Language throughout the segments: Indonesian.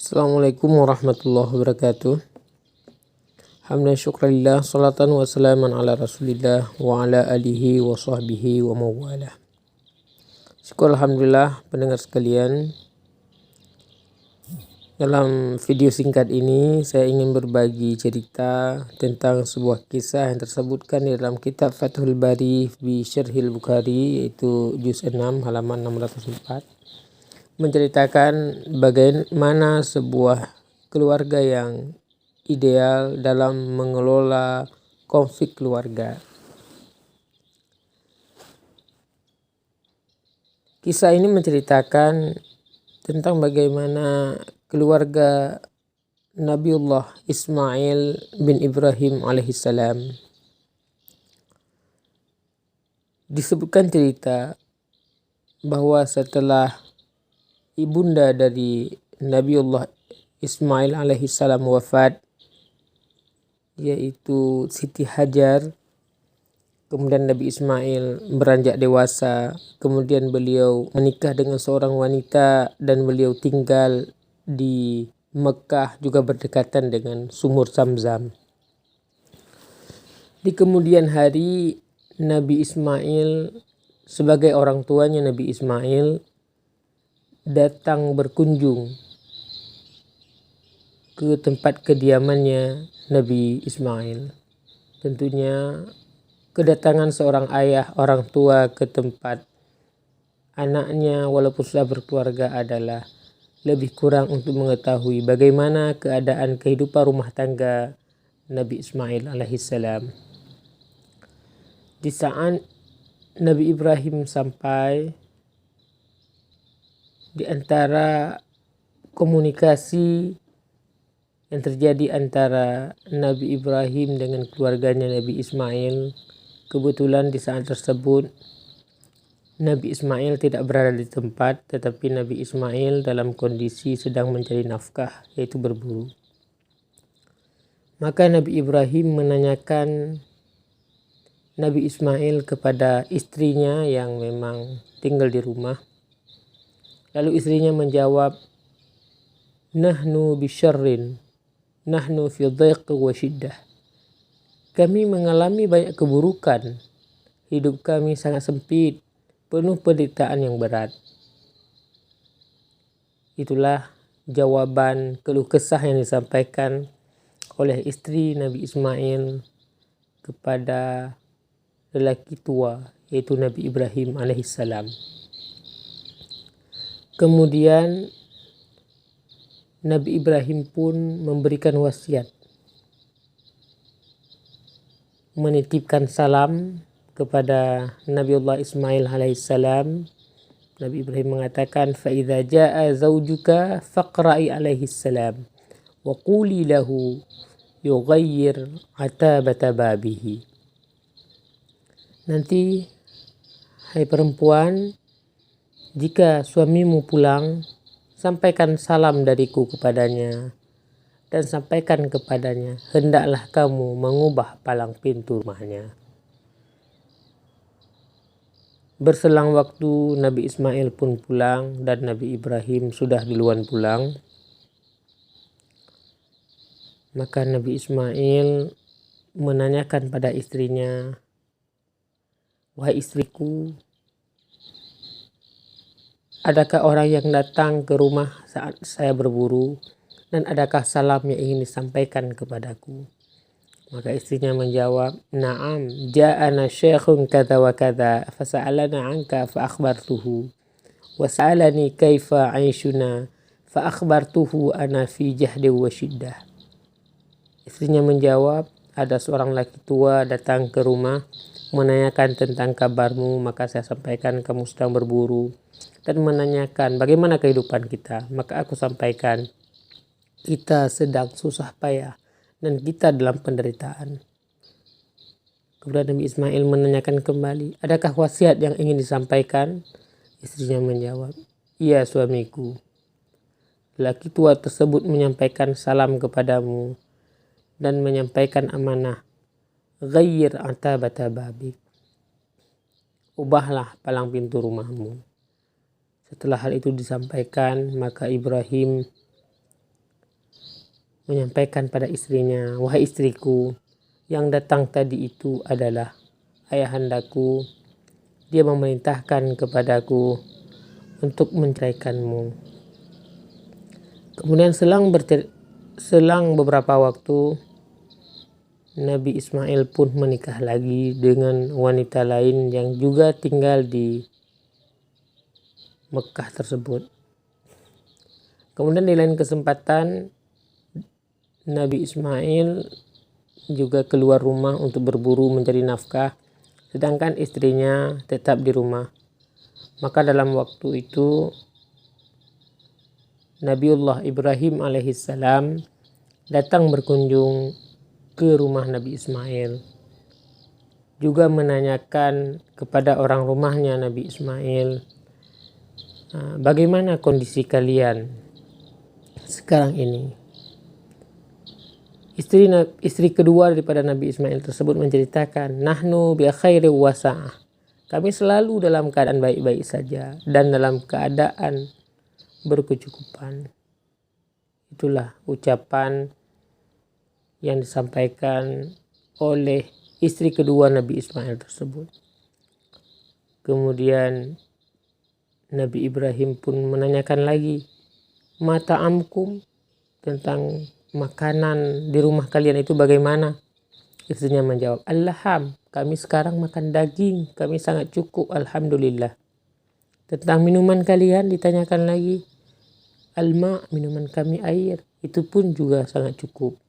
Assalamualaikum warahmatullahi wabarakatuh. Hamdan syukrillah, salatan wa salaman ala rasulillah wa ala alihi wa sahbihi wa mawalah. Syukur alhamdulillah pendengar sekalian. Dalam video singkat ini saya ingin berbagi cerita tentang sebuah kisah yang tersebutkan di dalam kitab Fathul Bari bi Syarhil Bukhari, yaitu juz 6 halaman 604. Menceritakan bagaimana sebuah keluarga yang ideal dalam mengelola konflik keluarga. Kisah ini menceritakan tentang bagaimana keluarga Nabiullah Ismail bin Ibrahim alaihissalam. Disebutkan cerita bahwa setelah ibunda dari Nabiullah Ismail alaihissalam wafat, yaitu Siti Hajar, kemudian Nabi Ismail beranjak dewasa, kemudian beliau menikah dengan seorang wanita dan beliau tinggal di Mekah, juga berdekatan dengan sumur Zamzam. Di kemudian hari, Nabi Ismail sebagai orang tuanya, Nabi Ismail datang berkunjung ke tempat kediamannya Nabi Ismail. Tentunya kedatangan seorang ayah, orang tua ke tempat anaknya walaupun sudah berkeluarga adalah lebih kurang untuk mengetahui bagaimana keadaan kehidupan rumah tangga Nabi Ismail alaihissalam. Di saat Nabi Ibrahim sampai, di antara komunikasi yang terjadi antara Nabi Ibrahim dengan keluarganya Nabi Ismail, kebetulan di saat tersebut Nabi Ismail tidak berada di tempat, tetapi Nabi Ismail dalam kondisi sedang mencari nafkah, yaitu berburu. Maka Nabi Ibrahim menanyakan Nabi Ismail kepada istrinya yang memang tinggal di rumah. Lalu istrinya menjawab, "Nahnu bisyarrin, nahnu fi dhaiq wa syiddah." Kami mengalami banyak keburukan. Hidup kami sangat sempit, penuh penderitaan yang berat. Itulah jawaban keluh kesah yang disampaikan oleh istri Nabi Ismail kepada lelaki tua, yaitu Nabi Ibrahim alaihissalam. Kemudian Nabi Ibrahim pun memberikan wasiat, menitipkan salam kepada Nabiullah Ismail alaihissalam. Nabi Ibrahim mengatakan, "Fa idza jaa zawjuka faqra'i alaihissalam wa quli lahu yughayyir atabata babihi." Nanti, hai perempuan, jika suamimu pulang, sampaikan salam dariku kepadanya dan sampaikan kepadanya, hendaklah kamu mengubah palang pintu rumahnya. Berselang waktu, Nabi Ismail pun pulang dan Nabi Ibrahim sudah duluan pulang. Maka Nabi Ismail menanyakan pada istrinya, "Wahai istriku, adakah orang yang datang ke rumah saat saya berburu, dan adakah salam yang ingin disampaikan kepadaku?" Maka istrinya menjawab, "Na'am, ja'ana syekhun kata wa kata, fasa'alana anka fa'akhbartuhu, wa sa'alani kaifa 'aishuna, fa'akhbartuhu ana fi jahdi wa syiddah." Istrinya menjawab, "Ada seorang laki tua datang ke rumah menanyakan tentang kabarmu, maka saya sampaikan kamu sedang berburu, dan menanyakan bagaimana kehidupan kita. Maka aku sampaikan, kita sedang susah payah dan kita dalam penderitaan." Kemudian Nabi Ismail menanyakan kembali, "Adakah wasiat yang ingin disampaikan?" Istrinya menjawab, "Iya suamiku, laki tua tersebut menyampaikan salam kepadamu dan menyampaikan amanah, ghayyir atabata babik, ubahlah palang pintu rumahmu." Setelah hal itu disampaikan, maka Ibrahim menyampaikan pada istrinya, "Wahai istriku, yang datang tadi itu adalah ayahandaku. Dia memerintahkan kepadaku untuk menceraikanmu." Kemudian selang beberapa waktu, Nabi Ismail pun menikah lagi dengan wanita lain yang juga tinggal di Mekah tersebut. Kemudian di lain kesempatan, Nabi Ismail juga keluar rumah untuk berburu mencari nafkah, sedangkan istrinya tetap di rumah. Maka dalam waktu itu Nabiullah Ibrahim alaihissalam datang berkunjung ke rumah Nabi Ismail, juga menanyakan kepada orang rumahnya Nabi Ismail, "Bagaimana kondisi kalian sekarang ini?" Istri kedua daripada Nabi Ismail tersebut menceritakan, "Nahnu bi khairi wa sa'ah." Kami selalu dalam keadaan baik-baik saja dan dalam keadaan berkecukupan. Itulah ucapan yang disampaikan oleh istri kedua Nabi Ismail tersebut. Kemudian Nabi Ibrahim pun menanyakan lagi, "Mata amkum," tentang makanan di rumah kalian itu bagaimana? Istrinya menjawab, "Allaham, kami sekarang makan daging, kami sangat cukup, alhamdulillah." Tentang minuman kalian ditanyakan lagi, "Alma," minuman kami air, itu pun juga sangat cukup.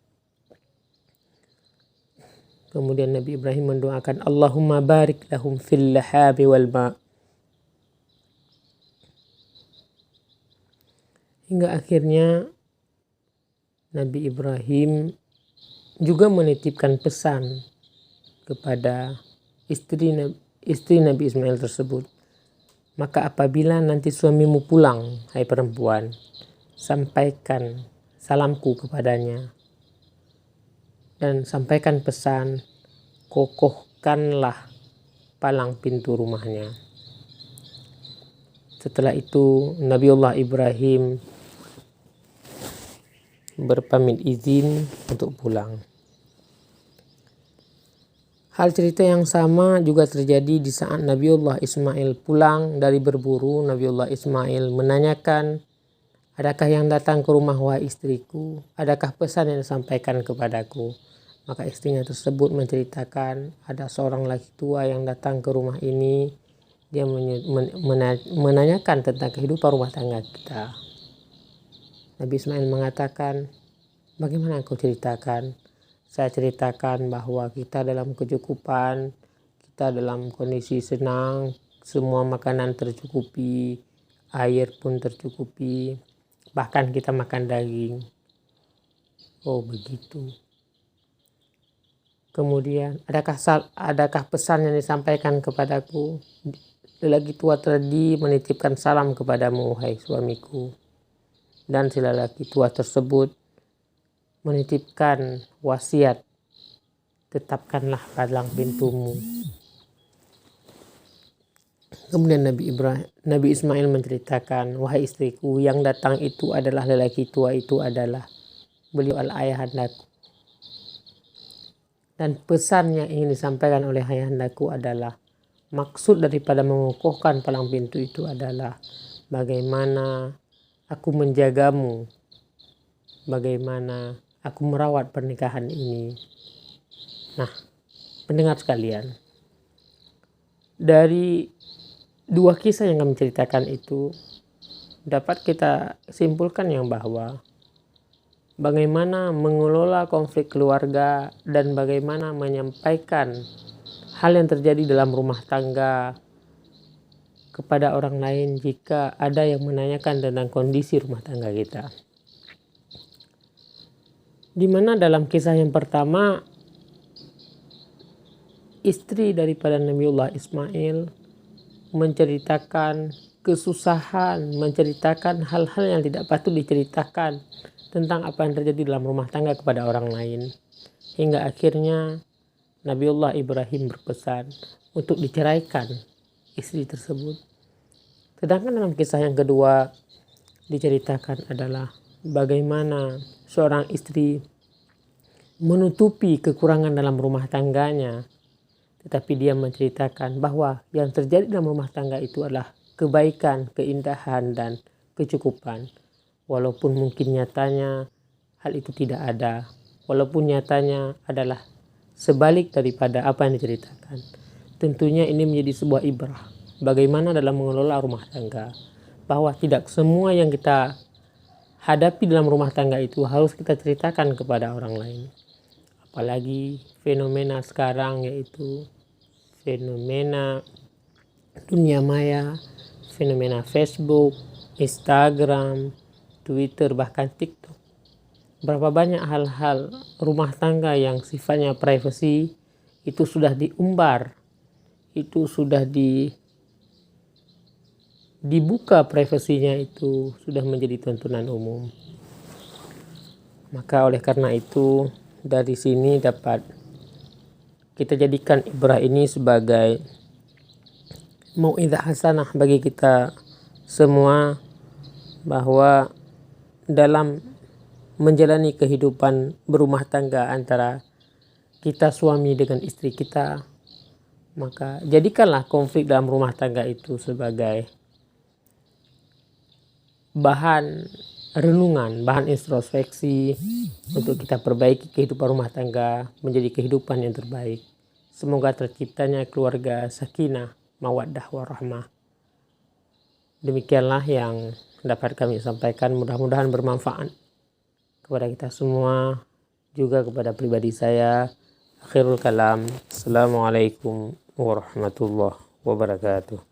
Kemudian Nabi Ibrahim mendoakan, "Allahumma barik lahum fil lahabi wal ma." Hingga akhirnya Nabi Ibrahim juga menitipkan pesan kepada istri Nabi Ismail tersebut. "Maka apabila nanti suamimu pulang, hai perempuan, sampaikan salamku kepadanya. Dan sampaikan pesan, kokohkanlah palang pintu rumahnya." Setelah itu Nabiullah Ibrahim berpamit izin untuk pulang. Hal cerita yang sama juga terjadi di saat Nabiullah Ismail pulang dari berburu. Nabiullah Ismail menanyakan, "Adakah yang datang ke rumah, wahai istriku? Adakah pesan yang disampaikan kepadaku?" Maka istrinya tersebut menceritakan, ada seorang laki tua yang datang ke rumah ini. Dia menanyakan tentang kehidupan rumah tangga kita. Nabi Ismail mengatakan, "Bagaimana kau ceritakan?" "Saya ceritakan bahwa kita dalam kecukupan, kita dalam kondisi senang, semua makanan tercukupi, air pun tercukupi, bahkan kita makan daging." "Oh begitu." Kemudian, adakah pesan yang disampaikan kepadaku?" "Lelaki tua tadi menitipkan salam kepadamu, wahai suamiku. Dan si lelaki tua tersebut menitipkan wasiat, tetapkanlah palang pintumu." Kemudian Nabi Ismail menceritakan, "Wahai istriku, yang datang itu adalah lelaki tua itu adalah beliau ayahandaku. Dan pesan yang ingin disampaikan oleh ayahandaku adalah, maksud daripada mengokohkan palang pintu itu adalah bagaimana aku menjagamu, bagaimana aku merawat pernikahan ini." Nah, pendengar sekalian, dari dua kisah yang kami ceritakan itu dapat kita simpulkan yang bahwa bagaimana mengelola konflik keluarga dan bagaimana menyampaikan hal yang terjadi dalam rumah tangga kepada orang lain jika ada yang menanyakan tentang kondisi rumah tangga kita. Di mana dalam kisah yang pertama, istri daripada Nabiullah Ismail menceritakan kesusahan, menceritakan hal-hal yang tidak patut diceritakan tentang apa yang terjadi dalam rumah tangga kepada orang lain. Hingga akhirnya Nabiullah Ibrahim berpesan untuk diceraikan istri tersebut. Sedangkan dalam kisah yang kedua diceritakan adalah bagaimana seorang istri menutupi kekurangan dalam rumah tangganya, tetapi dia menceritakan bahwa yang terjadi dalam rumah tangga itu adalah kebaikan, keindahan, dan kecukupan. Walaupun mungkin nyatanya hal itu tidak ada, walaupun nyatanya adalah sebalik daripada apa yang diceritakan. Tentunya ini menjadi sebuah ibrah bagaimana dalam mengelola rumah tangga, bahwa tidak semua yang kita hadapi dalam rumah tangga itu harus kita ceritakan kepada orang lain. Apalagi fenomena sekarang, yaitu fenomena dunia maya, fenomena Facebook, Instagram, Twitter, bahkan TikTok. Berapa banyak hal-hal rumah tangga yang sifatnya privasi itu sudah diumbar, itu sudah dibuka privasinya, itu sudah menjadi tontonan umum. Maka oleh karena itu, dari sini dapat kita jadikan ibrah ini sebagai mau'izah hasanah bagi kita semua, bahwa dalam menjalani kehidupan berumah tangga antara kita suami dengan istri kita, maka jadikanlah konflik dalam rumah tangga itu sebagai bahan renungan, bahan introspeksi untuk kita perbaiki kehidupan rumah tangga menjadi kehidupan yang terbaik. Semoga terciptanya keluarga sakinah, mawaddah, warahmah. Demikianlah yang dapat kami sampaikan, mudah-mudahan bermanfaat kepada kita semua, juga kepada pribadi saya. Akhirul kalam, Assalamualaikum warahmatullahi wabarakatuh.